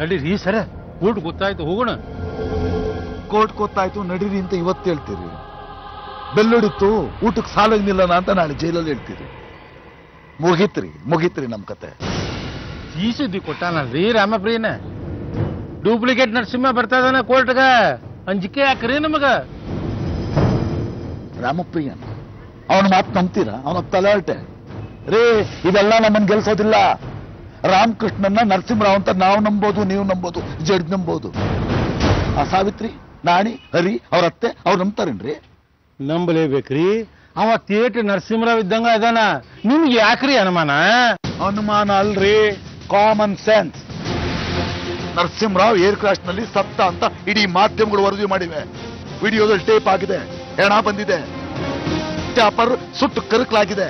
ನಡೀರಿ ಸರ, ಊಟ ಗೊತ್ತಾಯ್ತು, ಹೋಗೋಣ. ಕೋರ್ಟ್ ಗೊತ್ತಾಯ್ತು ನಡೀರಿ ಅಂತ ಇವತ್ತು ಹೇಳ್ತೀರಿ, ಬೆಲ್ಲೊಡಿತ್ತು ಊಟಕ್ಕೆ ಸಾಲಾಗ್ನಿಲ್ಲ ಅಂತ ನಾಳೆ ಜೈಲಲ್ಲಿ ಹೇಳ್ತೀರಿ. ಮುಗೀತ್ರಿ ನಮ್ ಕತೆ. ಈ ಸುದ್ದಿ ಕೊಟ್ಟಾನಲ್ರಿ ರಾಮಪ್ರಿಯನ. ಡೂಪ್ಲಿಕೇಟ್ ನರಸಿಂಹ ಬರ್ತಾ ಇದಾನ ಕೋರ್ಟ್ಗ, ಅಂಜಿಕೆ ಯಾಕ್ರಿ ನಮಗ? ರಾಮಪ್ರಿಯನ್ ಅವನ ಮಾತು ನಂಬ್ತೀರಾ? ಅವನ ತಲಾಟೆ ರೇ, ಇದೆಲ್ಲ ನಮ್ಮನ್ ಗೆಲ್ಸೋದಿಲ್ಲ. ರಾಮಕೃಷ್ಣನ್ನ ನರಸಿಂಹರಾವ್ ಅಂತ ನಾವು ನಂಬೋದು, ನೀವು ನಂಬೋದು, ಜಡ್ಜ್ ನಂಬೋದು. ಆ ಸಾವಿತ್ರಿ, ನಾಣಿ, ಹರಿ, ಅವ್ರ ಅತ್ತೆ ಅವ್ರು ನಂಬ್ತಾರೇನ್ರಿ? ನಂಬಲೇಬೇಕ್ರಿ. ಅವ ತೇಟ್ ನರಸಿಂಹರಾವ್ ಇದ್ದಂಗ ಇದಾನ. ನಿಮ್ಗೆ ಯಾಕ್ರಿ ಅನುಮಾನ? ಅನುಮಾನ ಅಲ್ರಿ, common sense. Narasimha Rao air crash ನಲ್ಲಿ ಸತ್ತ ಅಂತ ಇಡೀ ಮಾಧ್ಯಮಗಳು ವರದಿ ಮಾಡಿವೆ. ವಿಡಿಯೋದಲ್ಲಿ ಟೇಪ್ ಆಗಿದೆ, ಹೆಣ ಬಂದಿದೆ, ಟ್ಯಾಪರ್ ಸುಟ್ಟು ಕರಕಲಾಗಿದೆ.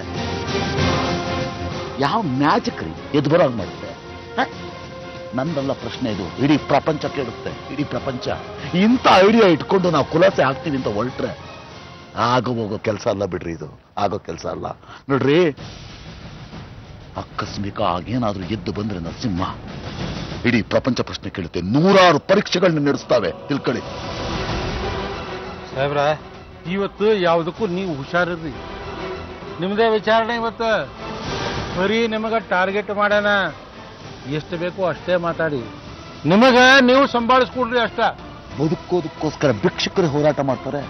ಯಾವ ಮ್ಯಾಜಿಕ್ ರೀ ಎದ್ದು ಬರೋಂಗ್ ಮಾಡುತ್ತೆ? ನಂದಲ್ಲ ಪ್ರಶ್ನೆ ಇದು, ಇಡೀ ಪ್ರಪಂಚ ಕೇಳುತ್ತೆ. ಇಡೀ ಪ್ರಪಂಚ ಇಂಥ ಐಡಿಯಾ ಇಟ್ಕೊಂಡು ನಾವು ಖುಲಾಸೆ ಆಗ್ತೀವಿ ಅಂತ ಹೊರಟ್ರೆ ಹೋಗೋ ಕೆಲಸ ಅಲ್ಲ ಬಿಡ್ರಿ. ಇದು ಆಗೋ ಕೆಲಸ ಅಲ್ಲ ನೋಡ್ರಿ. ಆಕಸ್ಮಿಕ ಆಗೇನಾದ್ರೂ ಎದ್ದು ಬಂದ್ರೆ ನರಸಿಂಹ ಇಡೀ ಪ್ರಪಂಚ ಪ್ರಶ್ನೆ ಕೇಳುತ್ತೆ. 100 ಪರೀಕ್ಷೆಗಳನ್ನ ನಡೆಸ್ತಾವೆ, ತಿಳ್ಕೊಳ್ಳಿ. ಸಾಹೇಬ್ರ, ಇವತ್ತು ಯಾವುದಕ್ಕೂ ನೀವು ಹುಷಾರಿರ್ರಿ. ನಿಮ್ದೇ ವಿಚಾರಣೆ ಇವತ್ತು. ಬರೀ ನಿಮಗ ಟಾರ್ಗೆಟ್ ಮಾಡೋಣ. ಎಷ್ಟು ಬೇಕೋ ಅಷ್ಟೇ ಮಾತಾಡಿ, ನಿಮಗ ನೀವು ಸಂಭಾಳಿಸ್ಕೊಡ್ರಿ ಅಷ್ಟ. ಬದುಕೋದಕ್ಕೋಸ್ಕರ ಭಿಕ್ಷುಕರು ಹೋರಾಟ ಮಾಡ್ತಾರೆ.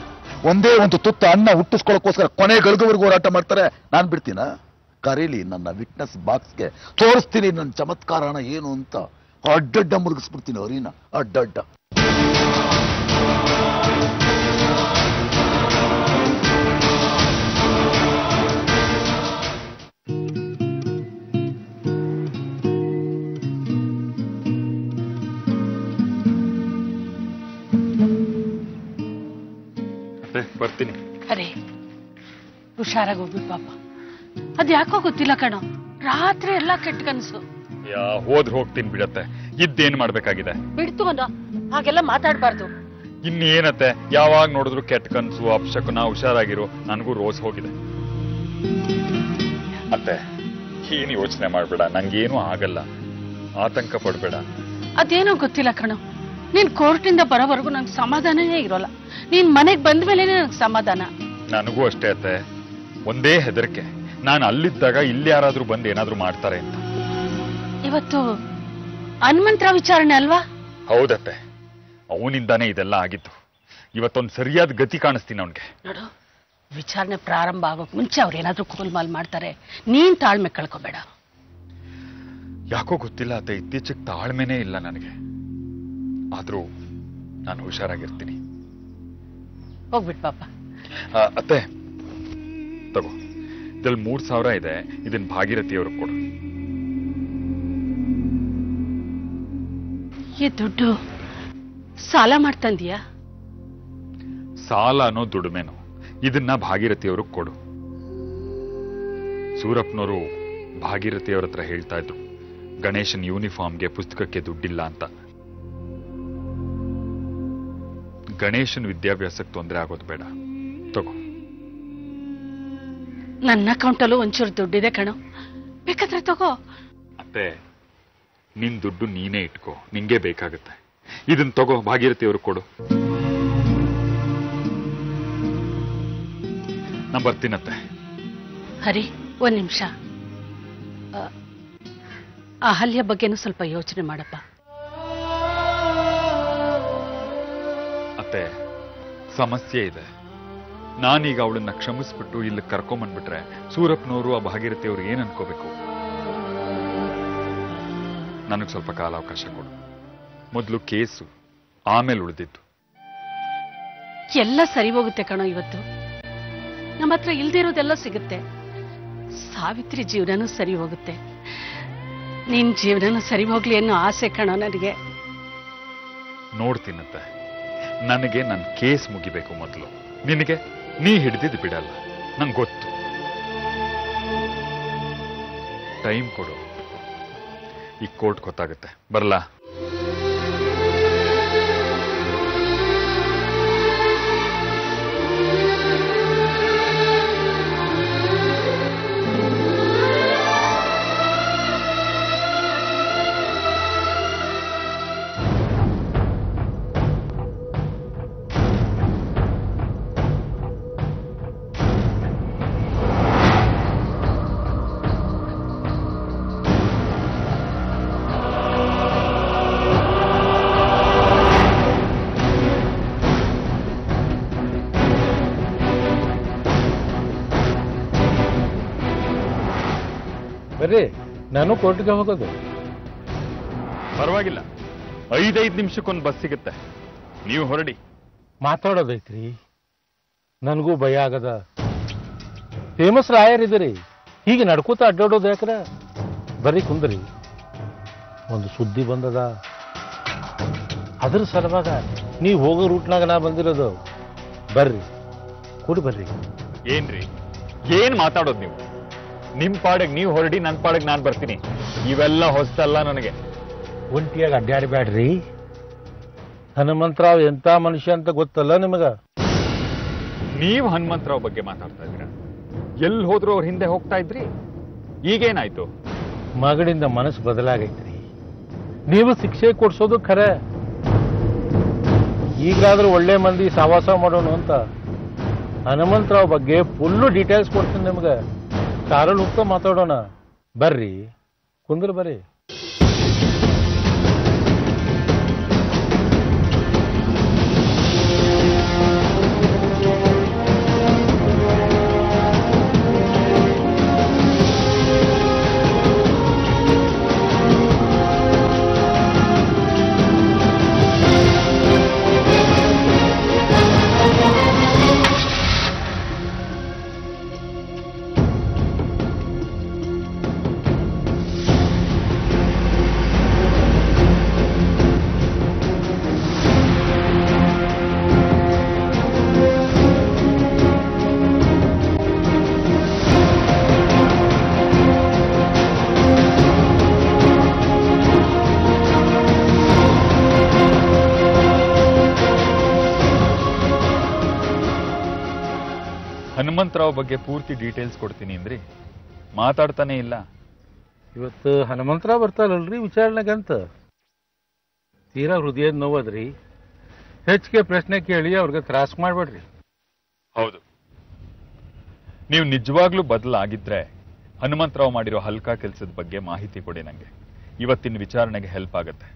ಒಂದೇ ಒಂದು ತುತ್ತ ಅನ್ನ ಹುಟ್ಟಿಸ್ಕೊಳ್ಳೋಕ್ಕೋಸ್ಕರ ಕೊನೆ ಗಳಿಗೆವರೆಗೂ ಹೋರಾಟ ಮಾಡ್ತಾರೆ. ನಾನ್ ಬಿಡ್ತೀನ? ಕರೀಲಿ ನನ್ನ ವಿಟ್ನೆಸ್ ಬಾಕ್ಸ್ಗೆ, ತೋರಿಸ್ತೀನಿ ನನ್ನ ಚಮತ್ಕಾರನ ಏನು ಅಂತ. ಅಡ್ಡಡ್ಡ ಮುರುಗಿಸ್ಬಿಡ್ತೀನಿ ಅವರಿನ, ಅಡ್ಡಡ್ಡ. ಬರ್ತೀನಿ. ಅರೆ ಹುಷಾರಾಗಿ ಹೋಗ್ಬಿಟ್ಟು ಪಾಪ. ಅದ್ಯಾಕೋ ಗೊತ್ತಿಲ್ಲ ಕಣೋ, ರಾತ್ರಿ ಎಲ್ಲ ಕೆಟ್ಟ ಕನ್ಸು. ಹೋದ್ರೆ ಹೋಗ್ತೀನಿ ಬಿಡತ್ತೆ, ಇದ್ದೇನ್ ಮಾಡ್ಬೇಕಾಗಿದೆ? ಬಿಡ್ತು ಅನ್ನೋ ಹಾಗೆಲ್ಲ ಮಾತಾಡ್ಬಾರ್ದು. ಇನ್ನೇನತ್ತೆ, ಯಾವಾಗ ನೋಡಿದ್ರು ಕೆಟ್ಟ ಕನ್ಸು, ಅಪಶಕುನ. ಹುಷಾರಾಗಿರು, ನನಗೂ ರೋಸ್ ಹೋಗಿದೆ. ಅತ್ತೆ ಏನು ಯೋಚನೆ ಮಾಡ್ಬೇಡ, ನಂಗೇನು ಆಗಲ್ಲ, ಆತಂಕ ಪಡ್ಬೇಡ. ಅದೇನೋ ಗೊತ್ತಿಲ್ಲ ಕಣೋ, ನೀನ್ ಕೋರ್ಟಿಂದ ಬರೋವರೆಗೂ ನಂಗೆ ಸಮಾಧಾನನೇ ಇರೋಲ್ಲ. ನೀನ್ ಮನೆಗ್ ಬಂದ ಮೇಲೆ ನನಗೆ ಸಮಾಧಾನ. ನನಗೂ ಅಷ್ಟೇ ಅತ್ತೆ, ಒಂದೇ ಹೆದರಿಕೆ. ನಾನು ಅಲ್ಲಿದ್ದಾಗ ಇಲ್ಲಿ ಯಾರಾದ್ರೂ ಬಂದು ಏನಾದ್ರೂ ಮಾಡ್ತಾರೆ ಅಂತ. ಇವತ್ತು ಹನುಮಂತರಾವ್ ವಿಚಾರಣೆ ಅಲ್ವಾ? ಹೌದತ್ತೆ, ಅವನಿಂದಾನೇ ಇದೆಲ್ಲ ಆಗಿತ್ತು. ಇವತ್ತೊಂದು ಸರಿಯಾದ ಗತಿ ಕಾಣಿಸ್ತೀನಿ ಅವನ್ಗೆ. ನೋಡು, ವಿಚಾರಣೆ ಪ್ರಾರಂಭ ಆಗೋಕ್ ಮುಂಚೆ ಅವ್ರೇನಾದ್ರೂ ಕೋಲ್ಮಾಲ್ ಮಾಡ್ತಾರೆ. ನೀನ್ ತಾಳ್ಮೆ ಕಳ್ಕೋಬೇಡ. ಯಾಕೋ ಗೊತ್ತಿಲ್ಲ ಅತ್ತೆ, ಇತ್ತೀಚೆಗೆ ತಾಳ್ಮೆನೇ ಇಲ್ಲ ನನಗೆ. ಆದ್ರೂ ನಾನು ಹುಷಾರಾಗಿರ್ತೀನಿ. ಹೋಗ್ಬಿಟ್ ಪಾಪ. ಅತ್ತೆ ತಗೋ, ಇದ್ರಲ್ಲಿ 3000 ಇದೆ, ಇದನ್ನ ಭಾಗೀರಥಿಯವ್ರಿಗೆ ಕೊಡು. ಈ ದುಡ್ಡು ಸಾಲ ಮಾಡ್ತಂದೀಯಾ? ಸಾಲ ಅನ್ನೋ ದುಡಿಮೆನೋ, ಇದನ್ನ ಭಾಗೀರಥಿಯವ್ರಿಗೆ ಕೊಡು. ಸೂರಪ್ಪನವರು ಭಾಗೀರಥಿಯವ್ರ ಹತ್ರ ಹೇಳ್ತಾ ಇದ್ರು, ಗಣೇಶನ್ ಯೂನಿಫಾರ್ಮ್ಗೆ ಪುಸ್ತಕಕ್ಕೆ ದುಡ್ಡಿಲ್ಲ ಅಂತ. ಗಣೇಶನ್ ವಿದ್ಯಾಭ್ಯಾಸಕ್ಕೆ ತೊಂದರೆ ಆಗೋದು ಬೇಡ, ತಗೋ. ನನ್ನ ಅಕೌಂಟಲ್ಲೂ ಒಂಚೂರು ದುಡ್ಡಿದೆ ಕಣೋ, ಬೇಕಾದ್ರೆ ತಗೋ. ಅತ್ತೆ, ನಿನ್ ದುಡ್ಡು ನೀನೇ ಇಟ್ಕೋ, ನಿಂಗೆ ಬೇಕಾಗುತ್ತೆ. ಇದನ್ನ ತಗೋ, ಭಾಗೀರಥಿಯವ್ರಿಗೆ ಕೊಡು. ನಾನು ಬರ್ತೀನತ್ತೆ. ಹರಿ, ಒಂದ್ ನಿಮಿಷ. ಅಹಲ್ಯ ಬಗ್ಗೆನೂ ಸ್ವಲ್ಪ ಯೋಚನೆ ಮಾಡಪ್ಪ. ಅತ್ತೆ, ಸಮಸ್ಯೆ ಇದೆ. ನಾನೀಗ ಅವಳನ್ನ ಕ್ಷಮಿಸ್ಬಿಟ್ಟು ಇಲ್ಲಿ ಕರ್ಕೊಂಬಂದ್ಬಿಟ್ರೆ ಸೂರಪ್ಪನವರು, ಆ ಭಾಗೀರಥಿಯವ್ರು ಏನ್ ಅನ್ಕೋಬೇಕು? ನನಗೆ ಸ್ವಲ್ಪ ಕಾಲಾವಕಾಶ ಕೊಡು. ಮೊದಲು ಕೇಸು, ಆಮೇಲೆ ಉಳಿದಿದ್ದು. ಎಲ್ಲ ಸರಿ ಹೋಗುತ್ತೆ ಕಣೋ. ಇವತ್ತು ನಮ್ಮ ಹತ್ರ ಇಲ್ದಿರೋದೆಲ್ಲ ಸಿಗುತ್ತೆ. ಸಾವಿತ್ರಿ ಜೀವನನೂ ಸರಿ ಹೋಗುತ್ತೆ. ನಿನ್ ಜೀವನನೂ ಸರಿ ಹೋಗ್ಲಿ ಅನ್ನೋ ಆಸೆ ಕಣೋ ನನಗೆ. ನೋಡ್ತೀನತ್ತೆ, ನನಗೆ ನನ್ನ ಕೇಸ್ ಮುಗಿಬೇಕು ಮೊದಲು. ನಿನಗೆ ನೀ ಹಿಡಿದಿದ್ದು ಬಿಡಲ್ಲ, ನಂಗೆ ಗೊತ್ತು. ಟೈಮ್ ಕೊಡು, ಈ ಕೋರ್ಟ್ ಗೊತ್ತಾಗುತ್ತೆ. ಬರಲ್ಲ? ಬರ್ರಿ, ನಾನು ಕೋರ್ಟ್ಗೆ ಹೋಗೋದು. ಪರವಾಗಿಲ್ಲ, 5-5 ನಿಮಿಷಕ್ಕೊಂದು ಬಸ್ ಸಿಗುತ್ತೆ, ನೀವು ಹೊರಡಿ. ಮಾತಾಡೋದೈತ್ರಿ, ನನಗೂ ಭಯ ಆಗದ. ಫೇಮಸ್ ರಾಯರಿದ್ದೀರಿ, ಹೀಗೆ ನಡ್ಕೋತ ಅಡ್ಡಾಡೋದು ಯಾಕ್ರ? ಬರ್ರಿ ಕುಂದ್ರಿ, ಒಂದು ಸುದ್ದಿ ಬಂದದ, ಅದ್ರ ಸಲುವಾಗ ನೀವು ಹೋಗೋ ರೂಟ್ನಾಗ ನಾ ಬಂದಿರೋದು. ಬರ್ರಿ, ಕೂಡಿ ಬರ್ರಿ. ಏನ್ರಿ ಏನ್ ಮಾತಾಡೋದು ನೀವು? ನಿಮ್ ಪಾಡಗ್ ನೀವು ಹೊರಡಿ, ನನ್ನ ಪಾಡಗ್ ನಾನು ಬರ್ತೀನಿ. ಇವೆಲ್ಲ ಹೊಸ್ತಲ್ಲ ನನಗೆ. ಒಂಟಿಯಾಗಿ ಅಡ್ಡಾಡಬೇಡ್ರಿ. ಹನುಮಂತರಾವ್ ಎಂತ ಮನುಷ್ಯ ಅಂತ ಗೊತ್ತಲ್ಲ ನಿಮಗ? ನೀವು ಹನುಮಂತರಾವ್ ಬಗ್ಗೆ ಮಾತಾಡ್ತಾ ಇದ್ದೀರಾ? ಎಲ್ಲಿ ಹೋದ್ರು ಅವ್ರ ಹಿಂದೆ ಹೋಗ್ತಾ ಇದ್ರಿ, ಈಗೇನಾಯ್ತು? ಮಗಳಿಂದ ಮನಸ್ಸು ಬದಲಾಗೈತ್ರಿ. ನೀವು ಶಿಕ್ಷೆ ಕೊಡ್ಸೋದು ಖರೆ, ಈಗಾದ್ರೂ ಒಳ್ಳೆ ಮಂದಿ ಸಹವಾಸ ಮಾಡೋಣ ಅಂತ ಹನುಮಂತರಾವ್ ಬಗ್ಗೆ ಫುಲ್ಲು ಡೀಟೇಲ್ಸ್ ಕೊಡ್ತೀನಿ ನಿಮ್ಗೆ. ಕಾರಲ್ಲಿ ಹೋಗ್ತಾ ಮಾತಾಡೋಣ. ಬರ್ರಿ, ಕುಂದ್ರ ಬರ್ರಿ. ಹನುಮಂತರಾವ್ ಬಗ್ಗೆ ಪೂರ್ತಿ ಡೀಟೇಲ್ಸ್ ಕೊಡ್ತೀನಿ ಅಂದ್ರಿ, ಮಾತಾಡ್ತಾನೆ ಇಲ್ಲ. ಇವತ್ತು ಹನುಮಂತರಾವ್ ಬರ್ತಾರಲ್ರಿ ವಿಚಾರಣೆಗಂತ. ತೀರಾ ಹೃದಯದ ನೋವದ್ರಿ. ಹೆಚ್ಚಿಗೆ ಪ್ರಶ್ನೆ ಕೇಳಿ ಅವ್ರಿಗೆ ತ್ರಾಸ ಮಾಡ್ಬೇಡ್ರಿ. ಹೌದು, ನೀವು ನಿಜವಾಗ್ಲೂ ಬದಲಾಗಿದ್ರೆ ಹನುಮಂತರಾವ್ ಮಾಡಿರೋ ಹಲ್ಕಾ ಕೆಲಸದ ಬಗ್ಗೆ ಮಾಹಿತಿ ಕೊಡಿ ನಂಗೆ. ಇವತ್ತಿನ ವಿಚಾರಣೆಗೆ ಹೆಲ್ಪ್ ಆಗುತ್ತೆ.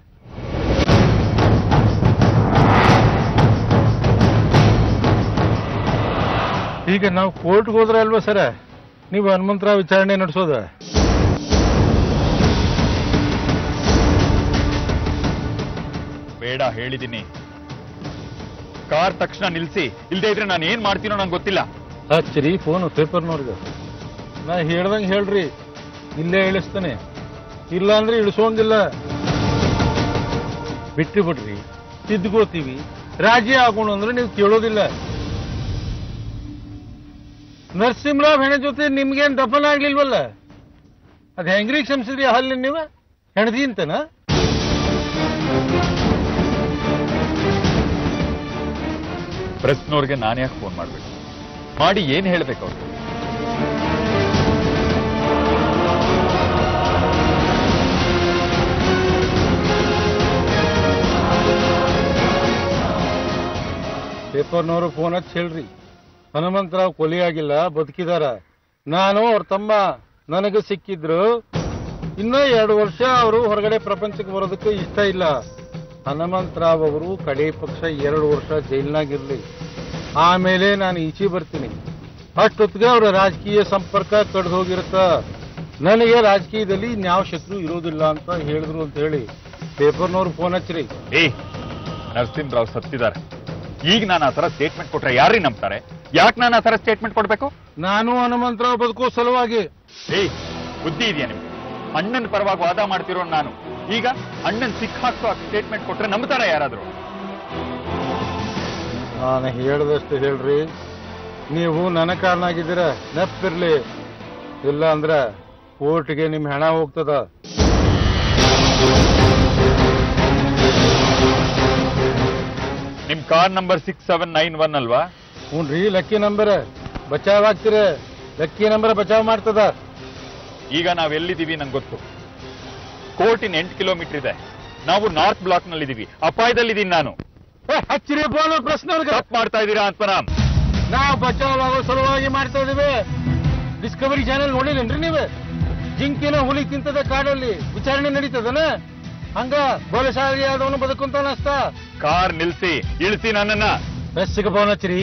ಈಗ ನಾವು ಕೋರ್ಟ್ಗೆ ಹೋದ್ರೆ ಅಲ್ವಾ ಸರ ನೀವು ಹನುಮಂತರಾವ್ ವಿಚಾರಣೆ ನಡೆಸೋದ? ಬೇಡ, ಹೇಳಿದ್ದೀನಿ. ಕಾರ್ ತಕ್ಷಣ ನಿಲ್ಸಿ, ಇಲ್ದೇ ಇದ್ರೆ ನಾನು ಏನ್ ಮಾಡ್ತೀನೋ ನಂಗೆ ಗೊತ್ತಿಲ್ಲ. ಹಚ್ಚಿರಿ ಫೋನು ಪೇಪರ್ನವ್ರಿಗೆ. ನಾ ಹೇಳ್ದಂಗೆ ಹೇಳ್ರಿ, ಇಲ್ಲೇ ಇಳಿಸ್ತಾನೆ, ಇಲ್ಲ ಅಂದ್ರೆ ಇಳಿಸೋಂಗಿಲ್ಲ. ಬಿಟ್ಟು ಬಿಡ್ರಿ, ತಿದ್ಕೋತೀವಿ. ರಾಜಿ ಆಗೋಣ ಅಂದ್ರೆ ನೀವು ಕೇಳೋದಿಲ್ಲ. ನರಸಿಂಹರಾವ್ ಹೆಣ ಜೊತೆ ನಿಮ್ಗೇನ್ ದಫನ ಆಗ್ಲಿಲ್ವಲ್ಲ? ಅದ್ ಹೆಂಗ್ರಿ ಕ್ಷಮಿಸಿದ್ರಿ ಹಲ್ಲಿ ನೀವು? ಹೆಣದಿ ಅಂತನ? ಪ್ರೆಸ್ನವ್ರಿಗೆ ನಾನು ಯಾಕೆ ಫೋನ್ ಮಾಡ್ಬೇಕು? ಮಾಡಿ ಏನ್ ಹೇಳ್ಬೇಕು ಅವ್ರು? ಪೇಪರ್ನವರು ಫೋನ್ ಹಚ್ಚಿ ಹೇಳ್ರಿ, ಹನುಮಂತರಾವ್ ಕೊಲೆಯಾಗಿಲ್ಲ, ಬದುಕಿದಾರ. ನಾನು ಅವ್ರ ತಮ್ಮ, ನನಗೆ ಸಿಕ್ಕಿದ್ರು. ಇನ್ನೂ 2 ವರ್ಷ ಅವರು ಹೊರಗಡೆ ಪ್ರಪಂಚಕ್ಕೆ ಬರೋದಕ್ಕೆ ಇಷ್ಟ ಇಲ್ಲ. ಹನುಮಂತರಾವ್ ಅವರು ಕಡೆ ಪಕ್ಷ 2 ವರ್ಷ ಜೈಲ್ನಾಗಿರ್ಲಿ, ಆಮೇಲೆ ನಾನು ಈಚೆ ಬರ್ತೀನಿ. ಅಷ್ಟೊತ್ತಿಗೆ ಅವರ ರಾಜಕೀಯ ಸಂಪರ್ಕ ಕಡ್ದು ಹೋಗಿರುತ್ತ. ನನಗೆ ರಾಜಕೀಯದಲ್ಲಿ ನ್ಯಾವ ಶತ್ರು ಇರೋದಿಲ್ಲ ಅಂತ ಹೇಳಿದ್ರು ಅಂತ ಹೇಳಿ ಪೇಪರ್ನವ್ರು ಫೋನ್ ಹಚ್ಚ್ರಿ. ನರಸಿಂಹರಾವ್ ಸತ್ತಿದ್ದಾರೆ. ಈಗ ನಾನು ಆ ತರ ಸ್ಟೇಟ್ಮೆಂಟ್ ಕೊಟ್ರೆ ಯಾರೀ ನಂಬ್ತಾರೆ? ಯಾಕೆ ನಾನು ಆ ತರ ಸ್ಟೇಟ್ಮೆಂಟ್ ಕೊಡ್ಬೇಕು? ನಾನು ಹನುಮಂತರಾವ್ ಬದುಕೋ ಸಲುವಾಗಿ. ಬುದ್ಧಿ ಇದೆಯಾ ನಿಮ್ಗೆ? ಅಣ್ಣನ ಪರವಾಗಿ ವಾದ ಮಾಡ್ತಿರೋ ನಾನು ಈಗ ಅಣ್ಣನ್ ಸಿಕ್ಕಾಕ್ಸೋ ಸ್ಟೇಟ್ಮೆಂಟ್ ಕೊಟ್ರೆ ನಂಬ್ತಾರ ಯಾರಾದ್ರೂ? ನಾನು ಹೇಳ್ದಷ್ಟು ಹೇಳ್ರಿ, ನೀವು ನನ್ನ ಕಾರಣ ಆಗಿದ್ದೀರ, ನೆಪ್ಪಿರ್ಲಿ. ಇಲ್ಲ ಅಂದ್ರ ಕೋರ್ಟ್ಗೆ ನಿಮ್ ಹೆಣ ಹೋಗ್ತದ. ನಿಮ್ ಕಾರ್ ನಂಬರ್ 6791 ಅಲ್ವಾ? ಹ್ಞೂನ್ರಿ, ಲಕ್ಕಿ ನಂಬರ್. ಬಚಾವ್ ಆಗ್ತೀರ, ಲಕ್ಕಿ ನಂಬರ್ ಬಚಾವ್ ಮಾಡ್ತದ. ಈಗ ನಾವೆಲ್ಲಿದ್ದೀವಿ ನಂಗೆ ಗೊತ್ತು. ಕೋರ್ಟಿನ 8 ಕಿಲೋಮೀಟರ್ ಇದೆ. ನಾವು ನಾರ್ತ್ ಬ್ಲಾಕ್ ನಲ್ಲಿದ್ದೀವಿ. ಅಪಾಯದಲ್ಲಿದ್ದೀನಿ ನಾನು. ಹಚ್ಚಿರಿ ಫೋನ್ ಪ್ರಶ್ನೆ ತಪ್ಪು ಮಾಡ್ತಾ ಇದ್ದೀರಾ ಆತ್ಮರಾಮ್? ನಾವು ಬಚಾವ್ ಆಗೋ ಸಲುವಾಗಿ ಮಾಡ್ತಾ ಇದೀವಿ. ಡಿಸ್ಕವರಿ ಚಾನೆಲ್ ನೋಡಿಲ್ಲೇನ್ರಿ ನೀವು? ಜಿಂಕಿನ ಹುಲಿ ತಿಂತದ ಕಾಡಲ್ಲಿ ವಿಚಾರಣೆ ನಡೀತದನ? ಹಂಗ ಬಲಶಾಲಿ ಆದವನು ಬದುಕುಂತಾನ ಅಷ್ಟ. ಕಾರ್ ನಿಲ್ಸಿ, ಇಳಿಸಿ ನನ್ನನ್ನ. ಬೆಸ್ಸಿಗೆ ಫೋನ್ ಹಚ್ಚಿರಿ.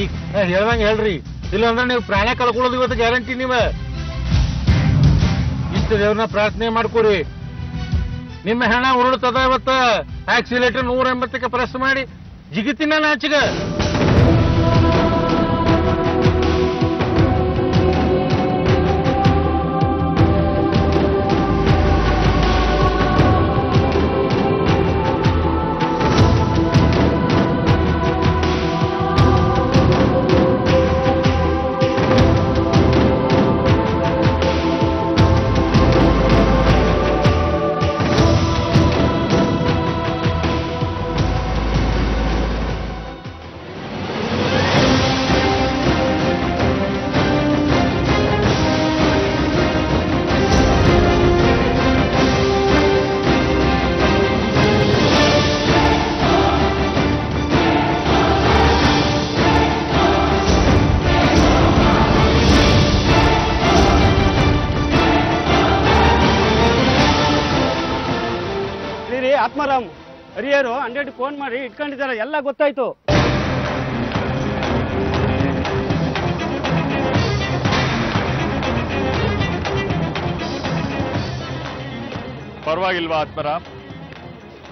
ಹೇಳ್ದಂಗೆ ಹೇಳ್ರಿ, ಇಲ್ಲಾಂದ್ರೆ ನೀವು ಪ್ರಾಣ ಕಳ್ಕೊಳ್ಳೋದು ಇವತ್ತು ಗ್ಯಾರಂಟಿ. ನೀವ ಇಷ್ಟ ದೇವ್ರನ್ನ ಪ್ರಾರ್ಥನೆ ಮಾಡ್ಕೋರಿ. ನಿಮ್ಮ ಹೆಣ ಉರುಳ್ತದ. ಇವತ್ತ ಆಕ್ಸಿಲೇಟರ್ 180ಕ್ಕೆ ಪ್ರೆಸ್ ಮಾಡಿ ಜಿಗಿತಿನ ನಾಚಿಗ. ಆತ್ಮಾರಾಮ್ ಹರಿಯರು 100 ಫೋನ್ ಮಾಡಿ ಇಟ್ಕೊಂಡಿದ್ದಾರೆ, ಎಲ್ಲ ಗೊತ್ತಾಯ್ತು. ಪರವಾಗಿಲ್ವಾ ಆತ್ಮರಾಮ್?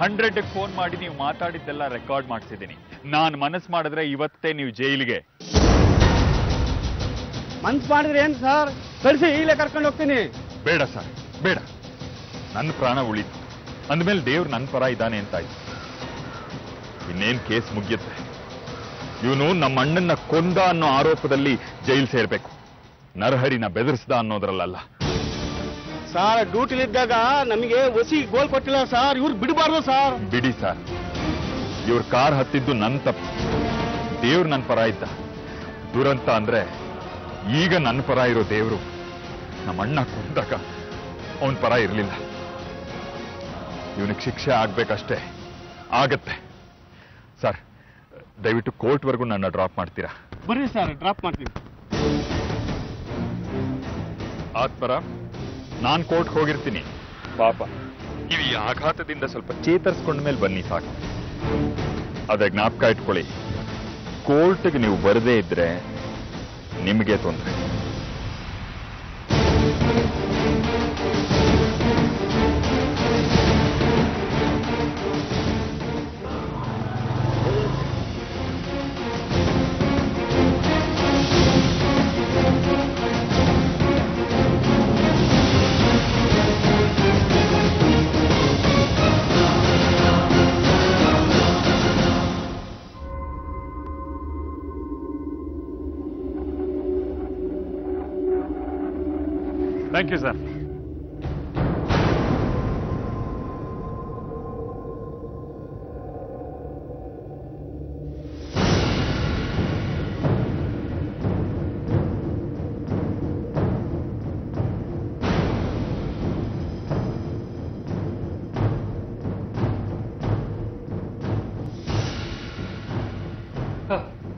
100ಕ್ಕೆ ಫೋನ್ ಮಾಡಿ ನೀವು ಮಾತಾಡಿದ್ದೆಲ್ಲ ರೆಕಾರ್ಡ್ ಮಾಡ್ಸಿದ್ದೀನಿ. ನಾನು ಮನಸ್ಸು ಮಾಡಿದ್ರೆ ಇವತ್ತೇ ನೀವು ಜೈಲಿಗೆ. ಮನ್ಸು ಮಾಡಿದ್ರೆ ಏನ್ ಸರ್, ಕಳಿಸಿ ಈಗಲೇ ಕರ್ಕೊಂಡು ಹೋಗ್ತೀನಿ. ಬೇಡ ಸರ್, ಬೇಡ. ನನ್ನ ಪ್ರಾಣ ಉಳಿತು ಅಂದಮೇಲೆ ದೇವ್ರು ನನ್ನ ಪರ ಇದ್ದಾನೆ ಅಂತಾಯ್ತು. ಇನ್ನೇನ್ ಕೇಸ್ ಮುಗಿಯುತ್ತೆ. ಇವನು ನಮ್ಮ ಅಣ್ಣನ್ನ ಕೊಂದ ಅನ್ನೋ ಆರೋಪದಲ್ಲಿ ಜೈಲ್ ಸೇರ್ಬೇಕು, ನರಹರಿನ ಬೆದರಿಸ್ದ ಅನ್ನೋದ್ರಲ್ಲ. ಸರ್ ಡ್ಯೂಟಿಲಿದ್ದಾಗ ನಮಗೆ ಒಸಿ ಗೋಲ್ ಕೊಟ್ಟಿಲ್ಲ ಸರ್, ಇವ್ರು ಬಿಡಬಾರ್ದು ಸರ್. ಬಿಡಿ ಸರ್, ಇವ್ರ ಕಾರ್ ಹತ್ತಿದ್ದು ನನ್ನ ತಪ್ಪು. ದೇವ್ರು ನನ್ನ ಪರ ಇದ್ದ. ದುರಂತ ಅಂದ್ರೆ ಈಗ ನನ್ನ ಪರ ಇರೋ ದೇವ್ರು ನಮ್ಮ ಅಣ್ಣ ಕೊಂದಾಗ ಅವನ ಪರ ಇರಲಿಲ್ಲ. ಇವನಿಗೆ ಶಿಕ್ಷೆ ಆಗ್ಬೇಕಷ್ಟೇ, ಆಗತ್ತೆ. ಸರ್ ದಯವಿಟ್ಟು ಕೋರ್ಟ್ವರೆಗೂ ನನ್ನ ಡ್ರಾಪ್ ಮಾಡ್ತೀರಾ? ಬರ್ರಿ ಸರ್, ಡ್ರಾಪ್ ಮಾಡ್ತೀನಿ. ಆತ್ಮರಾಮ್, ನಾನು ಕೋರ್ಟ್ಗೆ ಹೋಗಿರ್ತೀನಿ. ಪಾಪ ನೀವು ಈ ಆಘಾತದಿಂದ ಸ್ವಲ್ಪ ಚೇತರಿಸ್ಕೊಂಡ ಮೇಲೆ ಬನ್ನಿ ಸಾಕು. ಅದೇ ಜ್ಞಾಪಕ ಇಟ್ಕೊಳ್ಳಿ, ಕೋರ್ಟ್ಗೆ ನೀವು ಬರದೇ ಇದ್ರೆ ನಿಮಗೆ ತೊಂದರೆ. Thank you sir.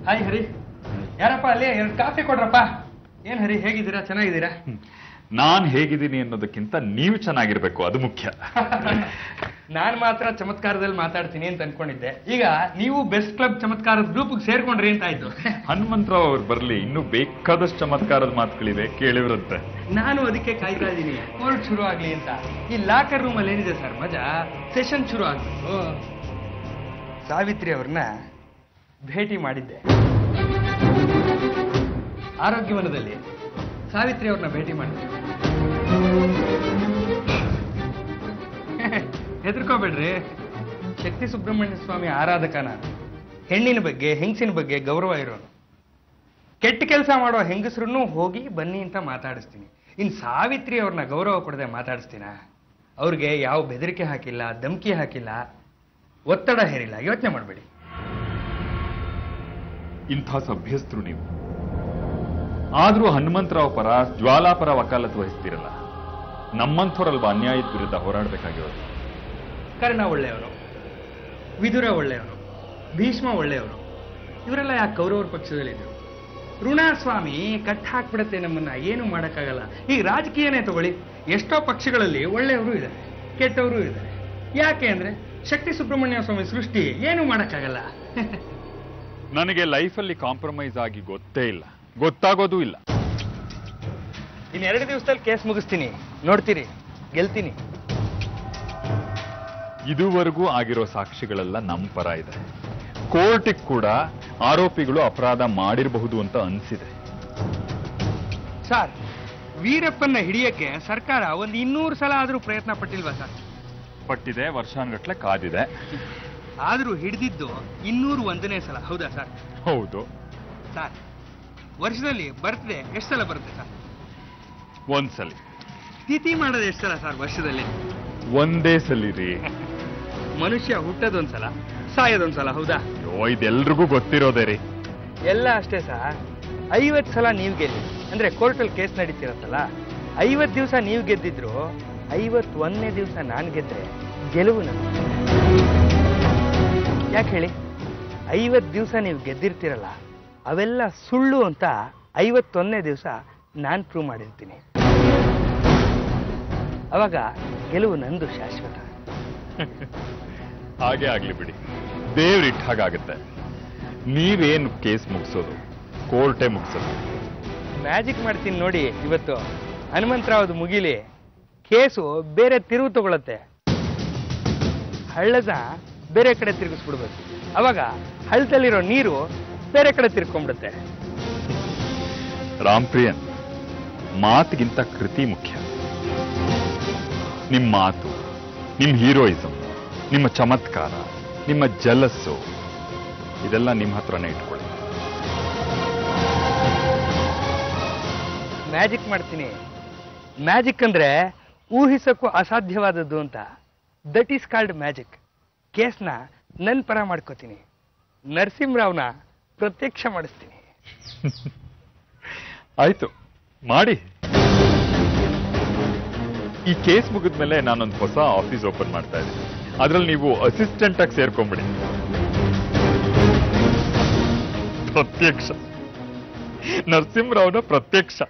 Hi Hari. ಯಾರಪ್ಪ ಅಲ್ಲಿ? 2 ಕಾಫಿ ಕೊಡ್ರಪ್ಪ. ಏನ್ ಹರಿ, ಹೇಗಿದ್ದೀರಾ? ಚೆನ್ನಾಗಿದ್ದೀರಾ? ನಾನ್ ಹೇಗಿದ್ದೀನಿ ಅನ್ನೋದಕ್ಕಿಂತ ನೀವು ಚೆನ್ನಾಗಿರ್ಬೇಕು, ಅದು ಮುಖ್ಯ. ನಾನ್ ಮಾತ್ರ ಚಮತ್ಕಾರದಲ್ಲಿ ಮಾತಾಡ್ತೀನಿ ಅಂತ ಅನ್ಕೊಂಡಿದ್ದೆ. ಈಗ ನೀವು ಬೆಸ್ಟ್ ಕ್ಲಬ್ ಚಮತ್ಕಾರದ ಗ್ರೂಪ್ಗೆ ಸೇರ್ಕೊಂಡ್ರಿ ಅಂತ ಆಯ್ತು. ಹನುಮಂತರಾವ್ ಅವ್ರು ಬರ್ಲಿ, ಇನ್ನೂ ಬೇಕಾದಷ್ಟು ಚಮತ್ಕಾರದ ಮಾತುಗಳಿವೆ, ಕೇಳಿವ್ರಂತೆ. ನಾನು ಅದಕ್ಕೆ ಕಾಯ್ತಾ ಇದ್ದೀನಿ, ಕೋರ್ಟ್ ಶುರು ಆಗ್ಲಿ ಅಂತ. ಈ ಲಾಕರ್ ರೂಮ್ ಅಲ್ಲಿ ಏನಿದೆ ಸರ್ ಮಜಾ, ಸೆಷನ್ ಶುರು ಆಗ್ಬೇಕು. ಸಾವಿತ್ರಿ ಅವ್ರನ್ನ ಭೇಟಿ ಮಾಡಿದ್ದೆ ಆರೋಗ್ಯವನದಲ್ಲಿ. ಸಾವಿತ್ರಿ ಅವ್ರನ್ನ ಭೇಟಿ ಮಾಡಿದ್ದೆ. ಹೆದರ್ಕೋಬೇಡ್ರಿ, ಶಕ್ತಿ ಸುಬ್ರಹ್ಮಣ್ಯ ಸ್ವಾಮಿ ಆರಾಧಕ ನಾನು. ಹೆಣ್ಣಿನ ಬಗ್ಗೆ ಹೆಂಗಸಿನ ಬಗ್ಗೆ ಗೌರವ ಇರೋನು. ಕೆಟ್ಟ ಕೆಲಸ ಮಾಡೋ ಹೆಂಗಸ್ರನ್ನೂ ಹೋಗಿ ಬನ್ನಿ ಅಂತ ಮಾತಾಡಿಸ್ತೀನಿ. ಇನ್ನು ಸಾವಿತ್ರಿ ಅವ್ರನ್ನ ಗೌರವ ಕೊಡದೆ ಮಾತಾಡಿಸ್ತೀನ? ಅವ್ರಿಗೆ ಯಾವ ಬೆದರಿಕೆ ಹಾಕಿಲ್ಲ, ಧಮಕಿ ಹಾಕಿಲ್ಲ, ಒತ್ತಡ ಹೇರಿಲ್ಲ. ಯೋಚನೆ ಮಾಡಬೇಡಿ. ಇಂಥ ಸಭ್ಯಸ್ಥರು ನೀವು. ಆದ್ರೂ ಹನುಮಂತರಾವ್ ಪರ, ಜ್ವಾಲಾ ಪರ ವಕಾಲತ್ ವಹಿಸ್ತಿರಲ್ಲ. ನಮ್ಮಂಥವ್ರಲ್ವಾ ಅನ್ಯಾಯದ ವಿರುದ್ಧ ಹೋರಾಡಬೇಕಾಗಿರೋದು? ಕರ್ಣ ಒಳ್ಳೆಯವನು, ವಿದುರ ಒಳ್ಳೆಯವನು, ಭೀಷ್ಮ ಒಳ್ಳೆಯವರು. ಇವರೆಲ್ಲ ಯಾಕೆ ಕೌರವರ ಪಕ್ಷದಲ್ಲಿದ್ದರು? ಋಣಸ್ವಾಮಿ ಕಟ್ ಹಾಕ್ಬಿಡತ್ತೆ ನಮ್ಮನ್ನ, ಏನು ಮಾಡೋಕ್ಕಾಗಲ್ಲ. ಈಗ ರಾಜಕೀಯನೇ ತಗೊಳ್ಳಿ, ಎಷ್ಟೋ ಪಕ್ಷಗಳಲ್ಲಿ ಒಳ್ಳೆಯವರು ಇದ್ದಾರೆ, ಕೆಟ್ಟವರು ಇದ್ದಾರೆ. ಯಾಕೆ ಅಂದ್ರೆ ಶಕ್ತಿ ಸುಬ್ರಹ್ಮಣ್ಯ ಸ್ವಾಮಿ ಸೃಷ್ಟಿ, ಏನು ಮಾಡೋಕ್ಕಾಗಲ್ಲ. ನನಗೆ ಲೈಫಲ್ಲಿ ಕಾಂಪ್ರಮೈಸ್ ಆಗಿ ಗೊತ್ತೇ ಇಲ್ಲ, ಗೊತ್ತಾಗೋದೂ ಇಲ್ಲ. ಇನ್ನು 2 ದಿವಸದಲ್ಲಿ ಕೇಸ್ ಮುಗಿಸ್ತೀನಿ, ನೋಡ್ತೀರಿ, ಗೆಲ್ತೀನಿ. ಇದುವರೆಗೂ ಆಗಿರೋ ಸಾಕ್ಷಿಗಳೆಲ್ಲ ನಮ್ಮ ಪರ ಇದೆ. ಕೋರ್ಟಿಗೆ ಕೂಡ ಆರೋಪಿಗಳು ಅಪರಾಧ ಮಾಡಿರಬಹುದು ಅಂತ ಅನ್ಸಿದೆ. ಸರ್, ವೀರಪ್ಪನ್ನ ಹಿಡಿಯಕ್ಕೆ ಸರ್ಕಾರ ಒಂದು 200 ಸಲ ಆದ್ರೂ ಪ್ರಯತ್ನ ಪಟ್ಟಿಲ್ವಾ ಸರ್? ಪಟ್ಟಿದೆ, ವರ್ಷಾನ್ಗಟ್ಲೆ ಕಾದಿದೆ. ಆದ್ರೂ ಹಿಡಿದಿದ್ದು 201ನೇ ಸಲ, ಹೌದಾ ಸರ್? ಹೌದು ಸರ್, ವರ್ಷದಲ್ಲಿ ಬರ್ತ್ಡೇ ಎಷ್ಟು ಸಲ ಬರುತ್ತೆ ಸರ್? ಒಂದ್ಸಲಿ. ತಿಥಿ ಮಾಡೋದು ಎಷ್ಟು ಸಲ ಸರ್ ವರ್ಷದಲ್ಲಿ? ಒಂದೇ ಸಲಿ ರೀ. ಮನುಷ್ಯ ಹುಟ್ಟೋದೊಂದ್ಸಲ, ಸಾಯೋದೊಂದ್ಸಲ, ಹೌದಾ? ಇದೆಲ್ರಿಗೂ ಗೊತ್ತಿರೋದೇ ರೀ. ಎಲ್ಲ ಅಷ್ಟೇ ಸರ್. 50 ಸಲ ನೀವು ಗೆಲ್ಲಿ ಅಂದ್ರೆ ಕೋರ್ಟಲ್ಲಿ ಕೇಸ್ ನಡೀತಿರತ್ತಲ್ಲ, 50 ದಿವಸ ನೀವು ಗೆದ್ದಿದ್ರು 51ನೇ ದಿವಸ ನಾನು ಗೆದ್ರೆ ಗೆಲುವು ನಾನು. ಯಾಕೆ ಹೇಳಿ? 50 ದಿವಸ ನೀವು ಗೆದ್ದಿರ್ತೀರಲ್ಲ, ಅವೆಲ್ಲ ಸುಳ್ಳು ಅಂತ 51ನೇ ದಿವಸ ನಾನು ಪ್ರೂವ್ ಮಾಡಿರ್ತೀನಿ. ಅವಾಗ ಗೆಲುವು ನಂದು ಶಾಶ್ವತ. ಹಾಗೆ ಆಗ್ಲಿ ಬಿಡಿ, ದೇವ್ರಿಟ್ಟ ಹಾಗಾಗತ್ತೆ. ನೀವೇನು ಕೇಸ್ ಮುಗಿಸೋದು, ಕೋರ್ಟೇ ಮುಗಿಸೋದು. ಮ್ಯಾಜಿಕ್ ಮಾಡ್ತೀನಿ ನೋಡಿ. ಇವತ್ತು ಹನುಮಂತರಾವ್ದು ಮುಗಿಲಿ, ಕೇಸು ಬೇರೆ ತಿರುವು ತಗೊಳತ್ತೆ. ಹಳ್ಳದ ಬೇರೆ ಕಡೆ ತಿರುಗಿಸ್ಬಿಡ್ಬೇಕು. ಅವಾಗ ಹಳ್ಳದಲ್ಲಿರೋ ನೀರು ಬೇರೆ ಕಡೆ ತಿರ್ಕೊಂಡ್ಬಿಡುತ್ತೆ. ರಾಮ್ಪ್ರಿಯನ್, ಮಾತಿಗಿಂತ ಕೃತಿ ಮುಖ್ಯ. ನಿಮ್ಮ ಮಾತು, ನಿಮ್ಮ ಹೀರೋಯಿಸಮ್, ನಿಮ್ಮ ಚಮತ್ಕಾರ, ನಿಮ್ಮ ಜಲಸ್ಸು, ಇದೆಲ್ಲ ನಿಮ್ಮ ಹತ್ರನೇ ಇಟ್ಕೊಳ್ಳಿ. ಮ್ಯಾಜಿಕ್ ಮಾಡ್ತೀನಿ. ಮ್ಯಾಜಿಕ್ ಅಂದ್ರೆ ಊಹಿಸಕ್ಕೂ ಅಸಾಧ್ಯವಾದದ್ದು ಅಂತ. That is called magic. ಕೇಸ್ನ ನನ್ನ ಪರ ಮಾಡ್ಕೋತೀನಿ, ನರಸಿಂಹರಾವ್ನ ಪ್ರತ್ಯಕ್ಷ ಮಾಡಿಸ್ತೀನಿ. ಆಯ್ತು, ಮಾಡಿ. ಈ ಕೇಸ್ ಮುಗಿದ್ಮೇಲೆ ನಾನೊಂದು ಹೊಸ ಆಫೀಸ್ ಓಪನ್ ಮಾಡ್ತಾ ಇದ್ದೀನಿ. ಅದ್ರಲ್ಲಿ ನೀವು ಅಸಿಸ್ಟೆಂಟ್ ಆಗಿ ಸೇರ್ಕೊಂಡ್ಬಿಡಿ. ಪ್ರತ್ಯಕ್ಷ, ನರಸಿಂಹರಾವ್ನ ಪ್ರತ್ಯಕ್ಷ.